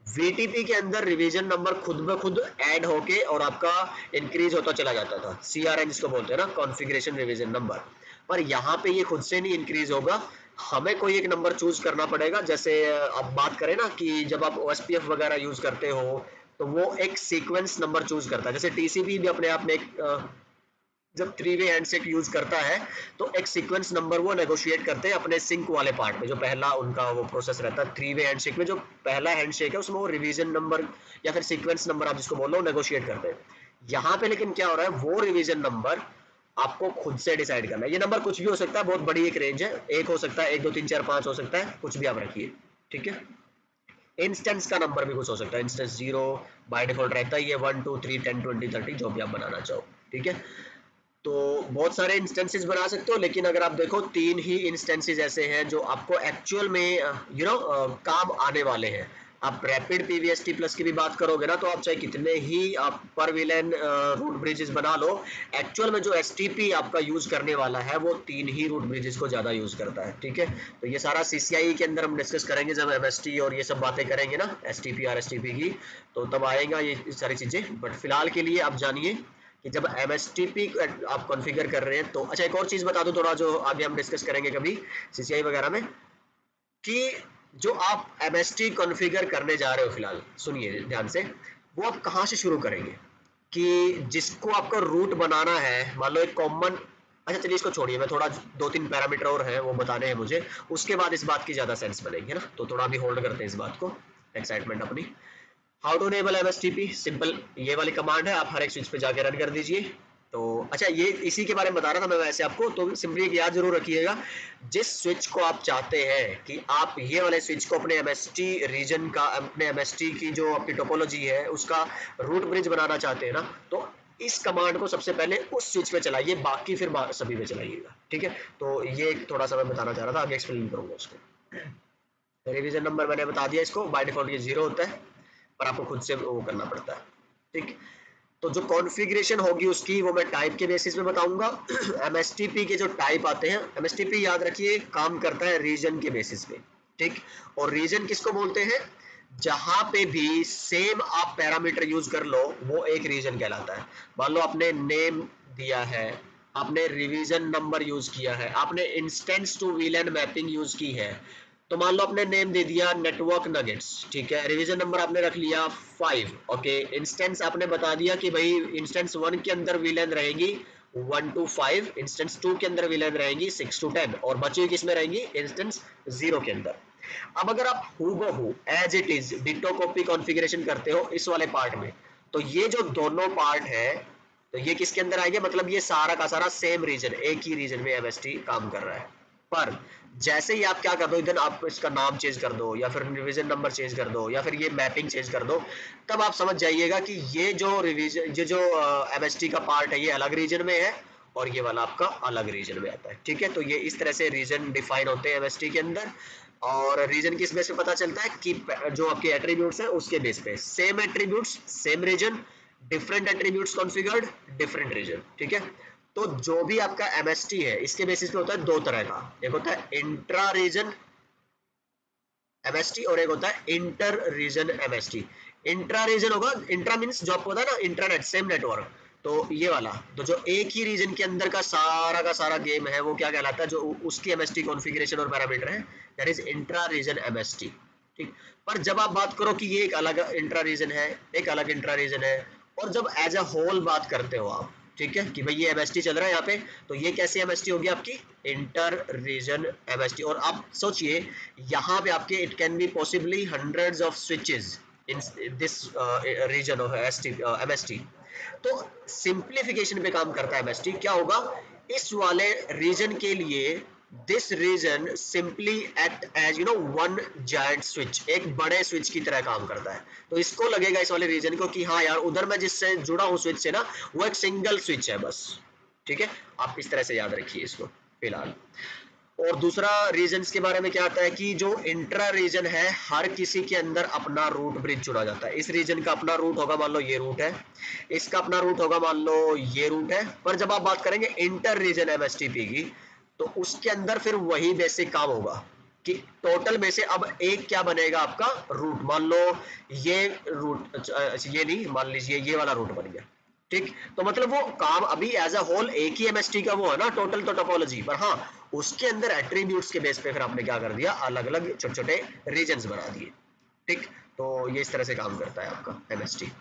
VTP के अंदर रिवीजन नंबर खुद ब खुद ऐड होके और आपका इंक्रीज होता चला जाता था, CRN जिसको बोलते हैं ना, कॉन्फ़िगरेशन रिवीजन नंबर। पर यहाँ पे ये खुद से नहीं इंक्रीज होगा, हमें कोई एक नंबर चूज करना पड़ेगा। जैसे अब बात करें ना कि जब आप OSPF वगैरह यूज करते हो तो वो एक सीक्वेंस नंबर चूज करता है, जैसे TCP भी अपने आप में एक जब थ्री वे हैंडशेक यूज करता है तो एक सीक्वेंस नंबर वो नेगोशिएट करते हैं अपने सिंक वाले पार्ट में, जो पहला उनका वो प्रोसेस रहता है थ्री वे हैंडशेक में, जो पहला हैंडशेक है उसमें वो रिवीजन नंबर या फिर सीक्वेंस नंबर आप जिसको बोल रहे हो नेगोशिएट करते हैं। यहाँ पे लेकिन क्या हो रहा है, वो रिवीजन नंबर आपको खुद से डिसाइड करना है। ये नंबर कुछ भी हो सकता है, बहुत बड़ी एक रेंज है, एक हो सकता है, 1 2 3 4 5 हो सकता है, कुछ भी आप रखिए, ठीक है। इंस्टेंस का नंबर भी कुछ हो सकता है, इंस्टेंस 0 बाय डिफॉल्ट रहता है, ये 1 2 3 10 20 30 जो भी आप बनाना चाहो, ठीक है। तो बहुत सारे इंस्टेंसेस बना सकते हो, लेकिन अगर आप देखो 3 ही इंस्टेंसेस ऐसे हैं जो आपको एक्चुअल में काम आने वाले हैं। आप रैपिड पीवीएसटी प्लस की भी बात करोगे ना, तो आप चाहे कितने ही आप पर विलेन रूट ब्रिजेस बना लो, एक्चुअल में जो एसटीपी आपका यूज करने वाला है वो 3 ही रूट ब्रिजेस को ज्यादा यूज करता है, ठीक है। तो ये सारा सीसीआई के अंदर हम डिस्कस करेंगे जब एमएसटी और ये सब बातें करेंगे ना, एसटीपी और एसटीपी की, तो तब आएगा ये सारी चीजें। बट फिलहाल के लिए आप जानिए कि जब MSTP आप कॉन्फ़िगर कर रहे हैं तो अच्छा, एक और चीज बता दूं थोड़ा, जो आगे हम डिस्कस करेंगे कभी CCI वगैरह में, कि जो आप MST कॉन्फ़िगर करने जा रहे हो, फिलहाल सुनिए ध्यान से, वो आप कहाँ से शुरू करेंगे, कि जिसको आपको रूट बनाना है, मान लो एक कॉमन, अच्छा चलिए इसको छोड़िए, मैं थोड़ा 2 3 पैरामीटर और हैं वो बताने हैं मुझे, उसके बाद इस बात की ज्यादा सेंस बनेगी, है ना। तो थोड़ा अभी होल्ड करते हैं इस बात को, एक्साइटमेंट अपनी। हाउ टू एनेबल एमएसटीपी, सिंपल ये वाली कमांड है, आप हर एक स्विच पे जाके रन कर दीजिए। तो अच्छा, ये इसी के बारे में बता रहा था मैं वैसे आपको, तो सिंपली एक याद जरूर रखिएगा, जिस स्विच को आप चाहते हैं कि आप ये वाले स्विच को अपने एमएसटी रीजन का, अपने एमएसटी की जो आपकी टोपोलॉजी है उसका रूट ब्रिज बनाना चाहते हैं ना, तो इस कमांड को सबसे पहले उस स्विच पे चलाइए, बाकी फिर सभी पे चलाइएगा, ठीक है। तो ये थोड़ा सा मैं बताना चाह रहा था, आगे एक्सप्लेन करूंगा उसको। रिवीजन नंबर मैंने बता दिया, इसको बाय डिफॉल्ट ये 0 होता है, पर आपको खुद से वो करना पड़ता है, ठीक। तो जो कॉन्फ़िगरेशन होगी उसकी वो मैं टाइप के बेसिस में बताऊंगा। एमएसटीपी के जो टाइप आते हैं, एमएसटीपी याद रखिए काम करता है रीजन के बेसिस पे, ठीक। और रीजन किसको बोलते हैं, जहां पे भी सेम आप पैरामीटर यूज कर लो वो एक रीजन कहलाता है। मान लो आपने नेम दिया है, आपने रिवीजन नंबर यूज किया है, आपने instance to VLAN mapping use की है, तो मान लो आपने नेम दे दिया नेटवर्क नगेट्स, ठीक है, रिवीजन नंबर आपने रख लिया 5, ओके, इंस्टेंस आपने बता दिया कि भाई इंस्टेंस 1 के अंदर विलेन रहेगी 1 to 5, इंस्टेंस 2 के अंदर विलेन रहेगी 6 to 10, और बची हुई किसमें रहेंगी, इंस्टेंस 0 के अंदर। अब अगर आप हूबहू as it is ditto copy configuration करते हो इस वाले पार्ट में, तो ये जो दोनों पार्ट है, तो ये किसके अंदर आएंगे, मतलब ये सारा का सारा सेम रीजन, एक ही रीजन में एमएसटी काम कर रहा है। पर जैसे ही आप क्या कर दो, इधर आप इसका नाम चेंज कर दो या फिर रिवीजन नंबर चेंज कर दो या फिर ये मैपिंग चेंज कर दो, तब आप समझ जाइएगा कि ये जो रिवीजन, ये जो एमएसटी का पार्ट है ये अलग रीजन में है और ये वाला आपका अलग रीजन में आता है, ठीक है। तो ये इस तरह से रीजन डिफाइन होते हैं एमएसटी के अंदर। और रीजन किस बेस पे पता चलता है, कि जो आपके एट्रीब्यूट्स है उसके बेस पे, same attributes same region, different attributes configured different region, ठीक है। तो जो भी आपका एमएसटी है इसके बेसिस पे होता है दो तरह का, एक होता है इंट्रा रीजन एमएसटी और एक होता है inter region MST. Intra region होगा, इंट्रा मींस जो आपको होता है ना इंटरनेट सेम नेटवर्क, तो ये वाला तो जो एक ही रीजन के अंदर का सारा गेम है वो क्या कहलाता है, जो उसकी एमएसटी कॉन्फ़िगरेशन और पैरामीटर है, that is intra region MST, ठीक। पर जब आप बात करो कि ये एक अलग इंट्रा रीजन है, एक अलग इंट्रा रीजन है, और जब एज अ होल बात करते हो आप, ठीक है, कि भाई ये एमएसटी चल रहा है यहाँ पे, तो ये कैसी एमएसटी होगी आपकी, इंटर रीजन एमएसटी। और आप सोचिए यहाँ पे आपके it can be possibly hundreds of switches in this region of MST. तो सिंप्लीफिकेशन पे काम करता है एमएसटी, क्या होगा इस वाले रीजन के लिए, this region simply act as one giant switch, एक बड़े स्विच की तरह काम करता है। तो इसको लगेगा इस वाले रीजन को कि हाँ यार उधर मैं जिससे जुड़ा हूँ स्विच से ना, वो एक सिंगल स्विच है बस, ठीक है। आप इस तरह से याद रखिए इसको फिलहाल। और दूसरा रीजन्स के बारे में क्या आता है, कि जो इंट्रा रीजन है हर किसी के अंदर अपना रूट ब्रिज जुड़ा जाता है। इस रीजन का अपना रूट होगा, मान लो ये रूट है, इसका अपना रूट होगा, मान लो ये रूट है। पर जब आप बात करेंगे इंटर रीजन एमएसटीपी की, तो उसके अंदर फिर वही बेसिक काम होगा कि टोटल में से अब एक क्या बनेगा आपका रूट, मान लो ये रूट, ये नहीं, मान लीजिए ये वाला रूट बन गया, ठीक। तो मतलब वो काम अभी एज अ होल एक ही एमएसटी का वो है ना टोटल, तो टोपोलॉजी पर, हाँ उसके अंदर एट्रीब्यूट्स के बेस पे फिर आपने क्या कर दिया, अलग अलग छोटे छोटे रीजन्स बना दिए, ठीक। तो ये इस तरह से काम करता है आपका एमएसटी।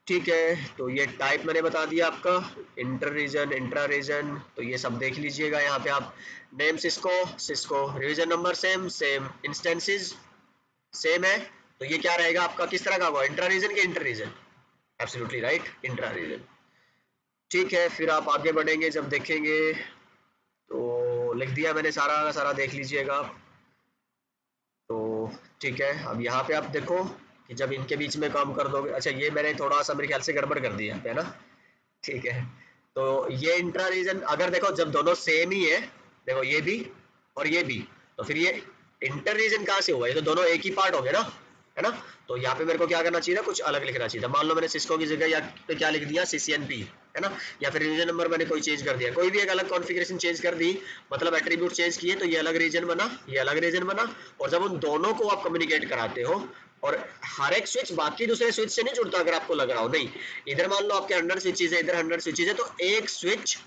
ठीक है, तो ये टाइप मैंने बता दिया आपका, इंटर रीजन, इंट्रा रीजन, तो ये सब देख लीजिएगा। यहाँ पे आप name Cisco, Cisco revision number same, same instances same है, तो ये क्या रहेगा आपका, किस तरह का होगा, इंट्रा रीजन के inter region, absolutely right, intra region. ठीक है, फिर आप आगे बढ़ेंगे, जब देखेंगे तो लिख दिया मैंने सारा का सारा, देख लीजिएगा। तो ठीक है, अब यहाँ पे आप देखो कि जब इनके बीच में काम कर दोगे, अच्छा ये मैंने थोड़ा सा मेरे ख्याल से गड़बड़ कर दिया है ना। ठीक है, तो ये इंट्रा रीजन अगर देखो जब दोनों सेम ही है, देखो ये भी और ये भी, तो फिर ये इंटर रीजन कहाँ से हुआ, ये तो दोनों एक ही पार्ट हो गए ना, है ना। तो यहाँ पे मेरे को क्या करना चाहिए था, कुछ अलग लिखना चाहिए था। मान लो मैंने सिस्को की जगह या पे क्या लिख दिया, सीसीएनपी, है ना, या फिर रीजन नंबर मैंने कोई चेंज कर दिया, कोई भी एक अलग कॉन्फ़िगरेशन चेंज कर दी, मतलब एट्रीब्यूट चेंज किए, तो ये अलग रीजन बना, ये अलग रीजन बना। और जब उन दोनों को आप कम्युनिकेट कराते हो, और हर एक स्विच बाकी दूसरे स्विच से नहीं जुड़ता, अगर आपको लग रहा हो, नहीं, इधर मान लो आपके 100 स्विचेज है, इधर 100 स्विचेज है, तो एक स्विच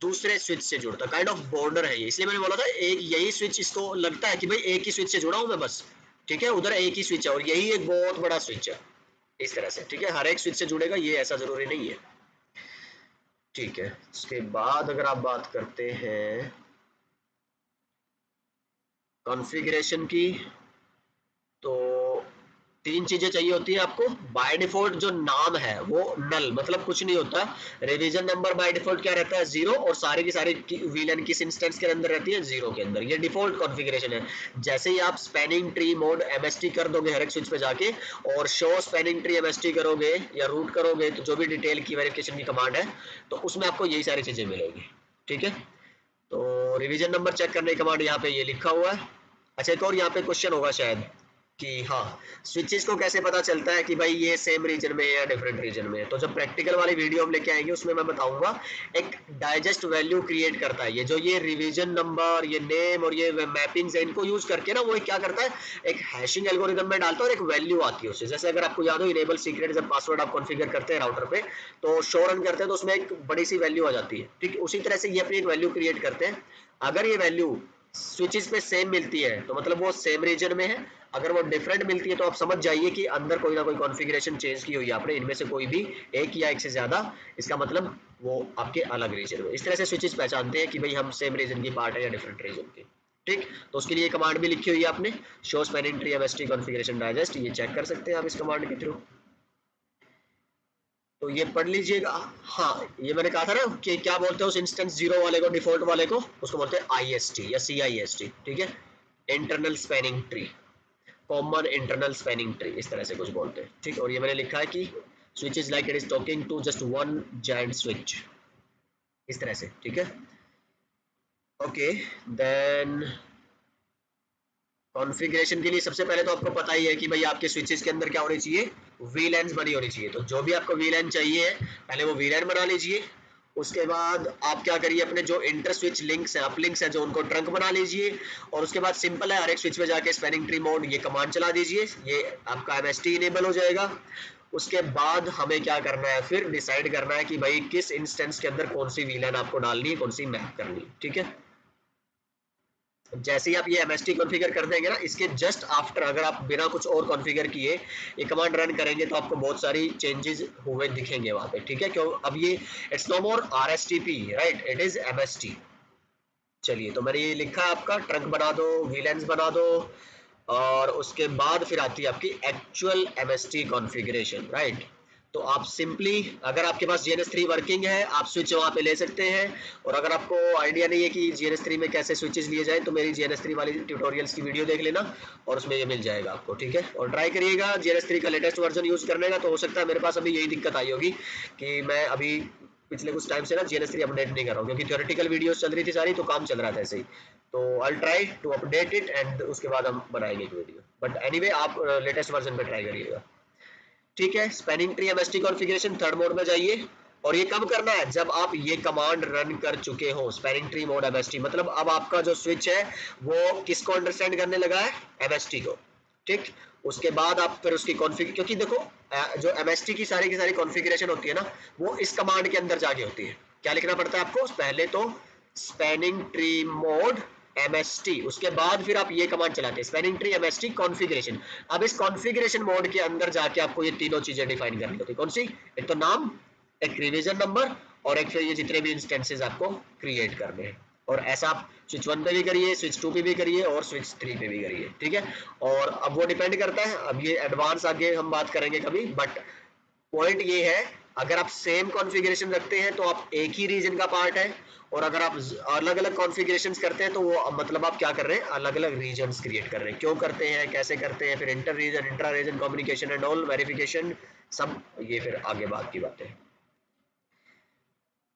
दूसरे स्विच से जुड़ता, काइंड ऑफ बॉर्डर है ये, इसलिए मैंने बोला था एक यही स्विच, इसको लगता है कि भाई एक ही स्विच से जुड़ा हूं मैं बस, ठीक है, उधर एक ही स्विच है और यही एक बहुत बड़ा स्विच है, इस तरह से, ठीक है, हर एक स्विच से जुड़ेगा, ये ऐसा जरूरी नहीं है। ठीक है, उसके बाद अगर आप बात करते हैं कॉन्फ़िगरेशन की, तो तीन चीजें चाहिए होती है आपको। बाय डिफॉल्ट जो नाम है वो नल, मतलब कुछ नहीं होता। रिवीजन नंबर बाय डिफॉल्ट क्या रहता है, 0, और सारी की सारी वीलन किस इंस्टेंस के अंदर रहती है, 0 के अंदर, ये डिफॉल्ट कॉन्फ़िगरेशन है। जैसे ही आप स्पैनिंग ट्री मोड एमएसटी कर दोगे हर एक स्विच पे जाके, और शो स्पैनिंग ट्री एमएसटी करोगे या रूट करोगे, तो जो भी डिटेल की वेरिफिकेशन की कमांड है, तो उसमें आपको यही सारी चीजें मिलेगी। ठीक है, तो रिवीजन नंबर चेक करने की कमांड यहाँ पे ये लिखा हुआ है। अच्छा, एक और यहाँ पे क्वेश्चन होगा शायद कि हाँ, स्विचेस को कैसे पता चलता है कि भाई ये सेम रीजन में है या डिफरेंट रीजन में है, तो जब प्रैक्टिकल वाली वीडियो हम लेके आएंगे उसमें मैं बताऊंगा। एक डाइजेस्ट वैल्यू क्रिएट करता है ये, जो ये रिवीजन नंबर, ये नेम और ये मैपिंग्स है, इनको यूज करके ना वो क्या करता है, एक हैशिंग एल्गोरिदम में डालता है और एक वैल्यू आती है उससे। जैसे अगर आपको याद हो, इनेबल सीक्रेट जब पासवर्ड आप कॉन्फ़िगर करते हैं राउटर पे, तो शो रन करते हैं तो उसमें एक बड़ी सी वैल्यू आ जाती है, ठीक, उसी तरह से ये अपनी एक वैल्यू क्रिएट करते हैं। अगर ये वैल्यू स्विचेस पे सेम मिलती है तो मतलब वो सेम रीजन में है, अगर वो डिफरेंट मिलती है तो आप समझ जाइए कि अंदर कोई ना कोई कॉन्फ़िगरेशन चेंज की हुई है आपने, इनमें से कोई भी एक या एक से ज्यादा, इसका मतलब वो आपके अलग रीजन में। इस तरह से स्विचेस पहचानते हैं कि भाई हम सेम रीजन की पार्ट है या डिफरेंट रीजन की। ठीक, तो उसके लिए कमांड भी लिखी हुई है आपने, show spanning tree MST configuration digest, ये चेक कर सकते हैं आप इस कमांड के थ्रू। तो ये पढ़ लीजिएगा। हाँ, ये मैंने कहा था ना कि क्या बोलते हैं उस इंस्टेंस 0 वाले को, डिफॉल्ट वाले को, उसको बोलते हैं आईएसटी या सीआईएसटी। ठीक है, internal spanning tree, common internal spanning tree, इस तरह से कुछ बोलते हैं। ठीक है, और ये मैंने लिखा है कि switch is like it is talking to just one giant switch, इस तरह से। ठीक है, ओके, देन कॉन्फ़िगरेशन के लिए सबसे पहले तो आपको पता ही है कि भाई आपके स्विचेस के अंदर क्या होनी चाहिए, वीलैन्स बनी होनी चाहिए। तो जो भी आपको वीलैन चाहिए पहले वो वीलैन बना लीजिए। उसके बाद आप क्या करिए, अपने जो इंटर स्विच लिंक्स हैं, अपलिंक्स हैं, जो उनको ट्रंक बना लीजिए। और उसके बाद सिंपल है, हर एक स्विच पे जाके स्पैनिंग ट्री मोड ये कमांड चला दीजिए, ये आपका एमएसटी इनेबल हो जाएगा। उसके बाद हमें क्या करना है, फिर डिसाइड करना है कि भाई किस इंस्टेंस के अंदर कौन सी वीलैन आपको डालनी है, कौन सी मैप करनी है। ठीक है, जैसे ही आप ये एमएसटी कॉन्फ़िगर कर देंगे ना, इसके जस्ट आफ्टर अगर आप बिना कुछ और कॉन्फ़िगर किए ये कमांड रन करेंगे तो आपको बहुत सारी चेंजेस हुए दिखेंगे वहां पे। ठीक है, क्यों, अब ये it's no more RSTP, right, it is MST. चलिए, तो मैंने ये लिखा है आपका, ट्रंक बना दो, वीलेंस बना दो, और उसके बाद फिर आती है आपकी एक्चुअल एमएसटी कॉन्फ़िगरेशन, राइट। तो आप सिंपली, अगर आपके पास GNS3 वर्किंग है, आप स्विच वहां पे ले सकते हैं। और अगर आपको आइडिया नहीं है कि GNS3 में कैसे स्विचेस लिए जाए, तो मेरी GNS3 वाली ट्यूटोरियल्स की वीडियो देख लेना और उसमें ये मिल जाएगा आपको। ठीक है, और ट्राई करिएगा GNS3 का लेटेस्ट वर्जन यूज करने का। तो हो सकता है मेरे पास अभी यही दिक्कत आई होगी कि मैं अभी पिछले कुछ टाइम से ना GNS3 अपडेट नहीं कर रहा हूँ, क्योंकि थ्योरेटिकल वीडियोस चल रही थी सारी, तो काम चल रहा था ऐसे ही। तो I try to update it and उसके बाद हम बनाएंगे एक वीडियो। बट एनीवे आप लेटेस्ट वर्जन पे ट्राई करिएगा। ठीक है, spanning tree MST configuration third mode में जाइए। और ये कब करना है, जब आप ये कमांड रन कर चुके हो, स्पैनिंग ट्री मोड एमएसटी, मतलब अब आपका जो स्विच है वो किसको अंडरस्टैंड करने लगा है, एमएसटी को। ठीक, उसके बाद आप फिर उसकी कॉन्फ़िगर, क्योंकि देखो जो एमएसटी की सारी कॉन्फ़िगरेशन होती है ना, वो इस कमांड के अंदर जाके होती है। क्या लिखना पड़ता है आपको, पहले तो स्पैनिंग ट्री मोड MST, उसके बाद फिर आप ये कमांड चलाते हैं स्पैनिंग ट्री MST कॉन्फ़िगरेशन। अब इस कॉन्फ़िगरेशन मोड के अंदर जाके आपको ये तीनों चीजें डिफाइन करनी होती है। कौन सी? एक तो नाम, एक रिवीजन नंबर, और एक फिर ये जितने भी इंस्टेंसेस आपको क्रिएट करने हैं। और ऐसा आप स्विच 1 पे भी करिए, स्विच 2 पे भी करिए और स्विच 3 पे भी करिए, ठीक है। और अब वो डिपेंड करता है, अब ये एडवांस आगे हम बात करेंगे कभी, बट पॉइंट ये है, अगर आप सेम कॉन्फ़िगरेशन रखते हैं तो आप एक ही रीजन का पार्ट है, और अगर आप अलग अलग कॉन्फ़िगरेशंस करते हैं तो वो मतलब आप क्या कर रहे हैं, अलग अलग रीजन्स क्रिएट कर रहे हैं। क्यों करते हैं, कैसे करते हैं, फिर inter region, intra region communication and all verification, सब ये फिर आगे बात की बातें हैं,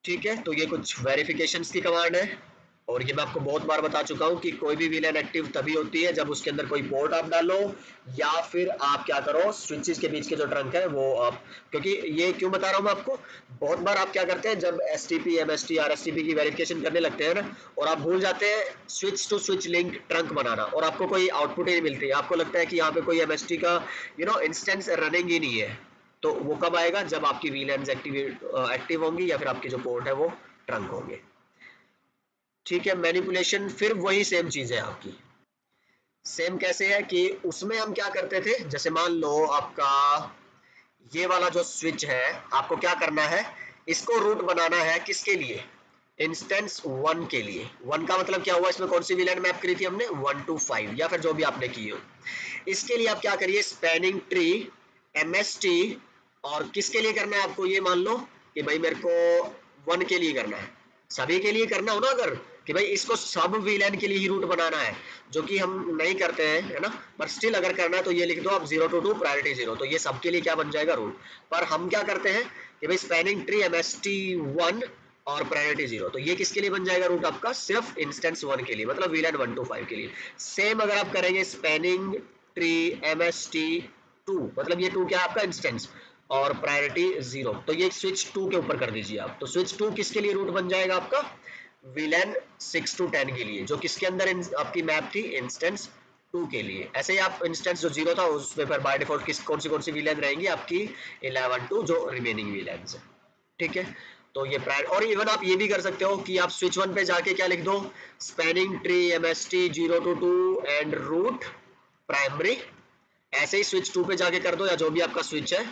ठीक है। तो ये कुछ वेरिफिकेशंस की कमांड है, और ये मैं आपको बहुत बार बता चुका हूँ कि कोई भी वीलैन एक्टिव तभी होती है जब उसके अंदर कोई पोर्ट आप डालो, या फिर आप क्या करो, स्विचेस के बीच के जो ट्रंक है वो आप, क्योंकि ये क्यों बता रहा हूँ मैं आपको, बहुत बार आप क्या करते हैं जब STP MST RSTP की वेरिफिकेशन करने लगते हैं ना, और आप भूल जाते हैं switch to switch link trunk बनाना, और आपको कोई आउटपुट ही नहीं मिलती, आपको लगता है कि यहाँ पे कोई MST का इंस्टेंस रनिंग ही नहीं है। तो वो कब आएगा, जब आपकी वीलैंस एक्टिव होंगी या फिर आपकी जो पोर्ट है वो ट्रंक होंगे, ठीक है। मैनिपुलेशन फिर वही सेम चीज है आपकी। सेम कैसे है कि उसमें हम क्या करते थे, जैसे मान लो आपका ये वाला जो स्विच है, आपको क्या करना है, इसको रूट बनाना है किसके लिए, इंस्टेंस 1 के लिए। 1 का मतलब क्या हुआ, इसमें कौन सी वीलैन मैप करी थी हमने, 1 to 5, या फिर जो भी आपने की हो। इसके लिए आप क्या करिए, स्पैनिंग ट्री MST, और किसके लिए करना है आपको, ये मान लो कि भाई मेरे को 1 के लिए करना है, सभी के लिए करना हो ना, अगर कि भाई इसको सब वीलैन के लिए ही रूट बनाना है, जो कि हम नहीं करते हैं, है ना, पर स्टिल अगर करना है तो ये लिख दो आप 0 to 2 प्रायोरिटी 0, तो ये सबके लिए क्या बन जाएगा, रूट। पर हम क्या करते हैं कि भाई स्पैनिंग ट्री MST 1 और प्रायोरिटी 0, तो ये किसके लिए बन जाएगा रूट आपका, सिर्फ इंस्टेंस 1 के लिए, मतलब वीलैन 1 to 5 के लिए। सेम अगर आप करेंगे स्पैनिंग ट्री MST 2, मतलब ये 2 क्या है आपका, इंस्टेंस, और प्रायोरिटी 0, तो ये स्विच 2 के ऊपर कर दीजिए आप, तो स्विच 2 किसके लिए रूट बन जाएगा आपका, VLAN 6 to 10 के लिए, जो किसके अंदर आपकी मैप थी, इंस्टेंस 2 के लिए। ऐसे ही आप इंस्टेंस जो 0 था उसमें पर बाय डिफॉल्ट कौन सी VLAN रहेंगी आपकी, 11 to जो रिमेनिंग VLANs है, ठीक है। तो ये प्रायर, और इवन आप ये भी कर सकते हो कि आप स्विच 1 पे जाके क्या लिख दो, spanning tree MST 0 to 2 and root primary, ऐसे ही स्विच 2 पे जाके कर दो, या जो भी आपका स्विच है।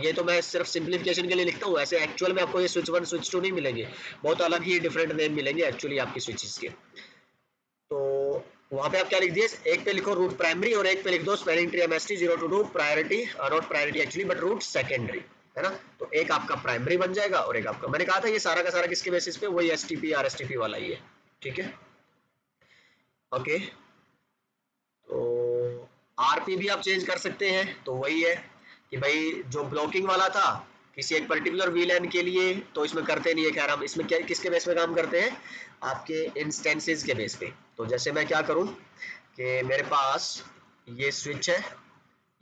ये तो मैं सिर्फ सिंप्लीफिकेशन के लिए लिखता हूँ, ऐसे एक्चुअल में आपको ये स्विच 1 स्विच 2 नहीं मिलेंगे, बहुत अलग ही डिफरेंट नेम मिलेंगे एक्चुअली आपकी स्विचेस के। तो वहां पे आप क्या लिख दिए, एक पे लिखो रूट प्राइमरी और एक पे लिख दो spanning tree MST 0 to 2 priority, not priority actually but root secondary, है ना। तो एक आपका प्राइमरी बन जाएगा और एक आपका, मैंने कहा था ये सारा का सारा किसके बेसिस पे, वही STP RSTP वाला ही है, ठीक है। ओके, तो RP भी आप चेंज कर सकते हैं, तो वही है कि भाई जो ब्लॉकिंग वाला था किसी एक पर्टिकुलर VLAN के लिए, तो इसमें करते नहीं है, खैर हम इसमें क्या किसके बेस पे काम करते हैं, आपके इंस्टेंसेस के बेस पे। तो जैसे मैं क्या करूं कि मेरे पास ये स्विच है,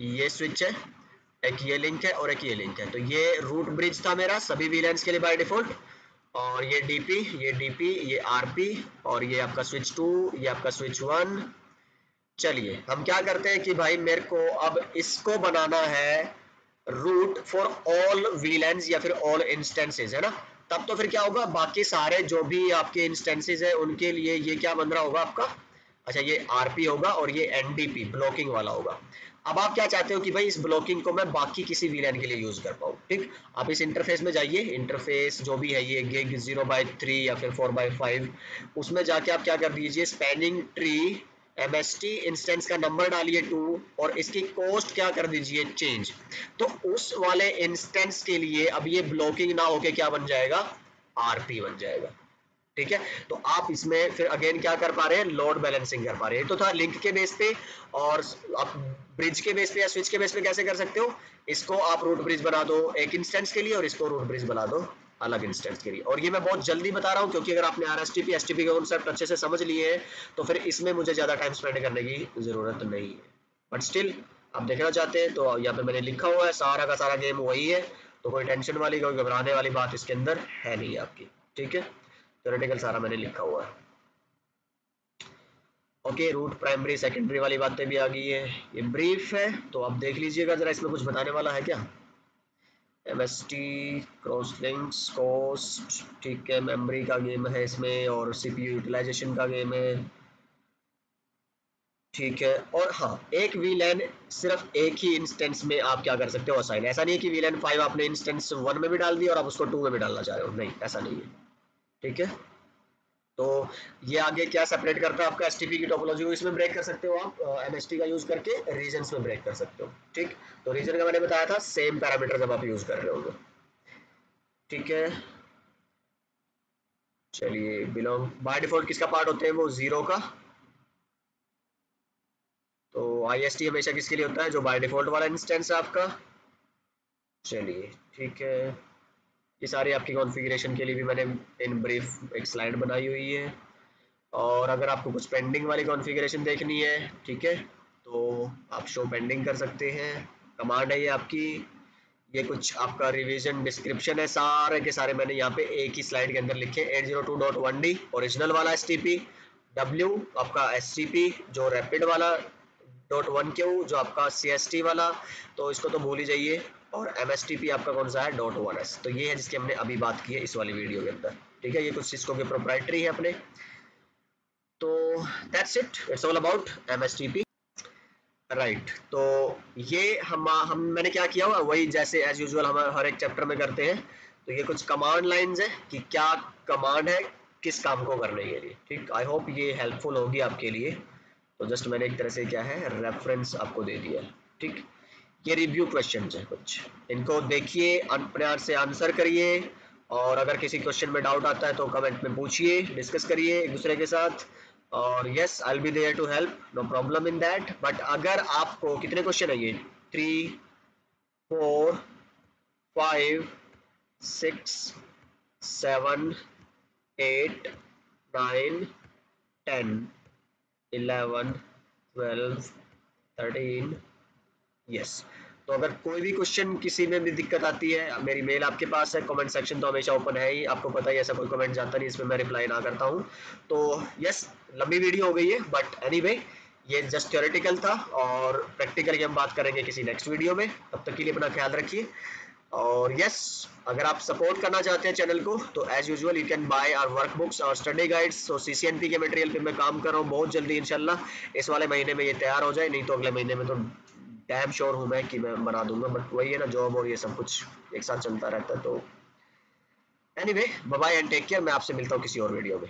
ये स्विच है, एक ये लिंक है और एक ये लिंक है, तो ये रूट ब्रिज था मेरा सभी VLANs के लिए बाय डिफॉल्ट, और ये DP, ये RP, और ये आपका स्विच 2, ये आपका स्विच 1। चलिए हम क्या करते हैं कि भाई मेरे को अब इसको बनाना है रूट फॉर ऑल VLANs या फिर ऑल इंस्टेंसेस, है ना। तब तो फिर क्या होगा, बाकी सारे जो भी आपके इंस्टेंसेस है उनके लिए ये क्या बन रहा होगा आपका, अच्छा ये RP होगा और ये NDP ब्लॉकिंग वाला होगा। अब आप क्या चाहते हो कि भाई इस ब्लॉकिंग को मैं बाकी किसी VLAN के लिए यूज कर पाऊँ, ठीक। आप इस इंटरफेस में जाइए, इंटरफेस जो भी है ये gig 0/3 या फिर 4/5, उसमें जाके आप क्या कर दीजिए, स्पैनिंग ट्री MST इंस्टेंस का नंबर डालिए 2, और इसकी कॉस्ट क्या कर दीजिए, चेंज। तो उस वाले इंस्टेंस के लिए अब ये ब्लॉकिंग ना होके क्या बन जाएगा, RP बन जाएगा, ठीक है। तो आप इसमें फिर अगेन क्या कर पा रहे हैं, लोड बैलेंसिंग कर पा रहे हैं। तो था लिंक के बेस पे, और आप ब्रिज के बेस पे या स्विच के बेस पे कैसे कर सकते हो, इसको आप रूट ब्रिज बना दो एक इंस्टेंस के लिए, और इसको रूट ब्रिज बना दो अलग इंस्टेंस के लिए। और ये मैं बहुत जल्दी बता रहा हूँ क्योंकि अगर आपने RSTP STP के कॉन्सेप्ट अच्छे से समझ लिए हैं तो फिर इसमें मुझे ज्यादा टाइम स्पेंड करने की जरूरत नहीं है, बट स्टिल आप देखना चाहते हैं तो यहाँ पे मैंने लिखा हुआ है, सारा का सारा गेम वही है, तो कोई टेंशन वाली कोई घबराने वाली बात इसके अंदर है नहीं आपकी, ठीक है। थ्योरेटिकल सारा मैंने लिखा हुआ है। ओके, रूट प्राइमरी सेकेंडरी वाली बातें भी आ गई है, ये ब्रीफ है, तो आप देख लीजिएगा जरा इसमें कुछ बताने वाला है क्या। MST क्रॉस लिंक्स कॉस्ट, ठीक है, मेमोरी का गेम है इसमें और CPU यूटिलाइजेशन का गेम है, ठीक है। और हाँ, एक वीलैन सिर्फ एक ही इंस्टेंस में आप क्या कर सकते हो असाइन, ऐसा नहीं है कि वीलैन 5 आपने इंस्टेंस 1 में भी डाल दिया और आप उसको 2 में भी डालना चाह रहे हो, नहीं ऐसा नहीं है। ठीक है, तो ये आगे क्या सेपरेट करता है आपका एसटीपी की टोपोलॉजी को, इसमें ब्रेक कर सकते हो आप एमएसटी का यूज करके रीजन्स में ब्रेक कर सकते हो। ठीक, तो रीजन का मैंने बताया था सेम पैरामीटर जब आप यूज कर रहे हो। ठीक है, चलिए बिलोंग बाय डिफॉल्ट किसका पार्ट होते हैं वो, जीरो का। तो आईएसटी हमेशा किसके लिए होता है, जो बाय डिफॉल्ट वाला इंस्टेंस है आपका। चलिए ठीक है, ये सारी आपकी कॉन्फ़िगरेशन के लिए भी मैंने इन ब्रीफ एक स्लाइड बनाई हुई है। और अगर आपको कुछ पेंडिंग वाली कॉन्फ़िगरेशन देखनी है, ठीक है, तो आप शो पेंडिंग कर सकते हैं, कमांड है ये आपकी। ये कुछ आपका रिवीजन डिस्क्रिप्शन है, सारे के सारे मैंने यहाँ पे एक ही स्लाइड के अंदर लिखे। 802.1d ओरिजिनल वाला एसटीपी, डब्ल्यू आपका एसटीपी जो रैपिड वाला, .1q जो आपका सीएसटी वाला, तो इसको तो भूल ही जाइए। और एमएसटीपी आपका कौन सा है, .1s, तो ये है जिसकी हमने अभी बात की है इस वाली वीडियो के अंदर। ठीक है, ये कुछ सिस्को के प्रोप्राइटरी है अपने। तो that's it, it's all about MSTP. Right, तो ये हम मैंने क्या किया हुआ वही जैसे एज यूजुअल हम हर एक चैप्टर में करते हैं। तो ये कुछ कमांड लाइंस है कि क्या कमांड है किस काम को करने के लिए। ठीक, आई होप ये हेल्पफुल होगी आपके लिए। तो जस्ट मैंने एक तरह से क्या है रेफरेंस आपको दे दिया है। ठीक, ये रिव्यू क्वेश्चंस है कुछ, इनको देखिए, अपने से आंसर करिए। और अगर किसी क्वेश्चन में डाउट आता है तो कमेंट में पूछिए, डिस्कस करिए एक दूसरे के साथ। और yes, I will be there to help, no problem in that. But अगर आपको कितने क्वेश्चन है ये, 3 4 5 6 7 8 9 10 11 12 13, यस। तो अगर कोई भी क्वेश्चन किसी में भी दिक्कत आती है, मेरी मेल आपके पास है, कमेंट सेक्शन तो हमेशा ओपन है ही, आपको पता ही ऐसा कोई कमेंट जाता नहीं इसमें मैं रिप्लाई ना करता हूँ। तो यस, लंबी वीडियो हो गई है बट एनीवे, ये जस्ट थ्योरेटिकल था और प्रैक्टिकल की हम बात करेंगे किसी नेक्स्ट वीडियो में। तब तक के लिए अपना ख्याल रखिए। और यस, अगर आप सपोर्ट करना चाहते हैं चैनल को तो as usual you can buy our work books और स्टडी गाइड्स। तो सीसीएनपी के मटेरियल पे मैं काम कर रहा हूँ बहुत जल्दी, इंशाल्लाह इस वाले महीने में ये तैयार हो जाए, नहीं तो अगले महीने में तो डैम श्योर हूँ मैं कि मैं बना दूंगा। बट वही है ना, जॉब और ये सब कुछ एक साथ चलता रहता है। तो anyway, bye bye and take care, मैं आपसे मिलता हूँ किसी और वीडियो में।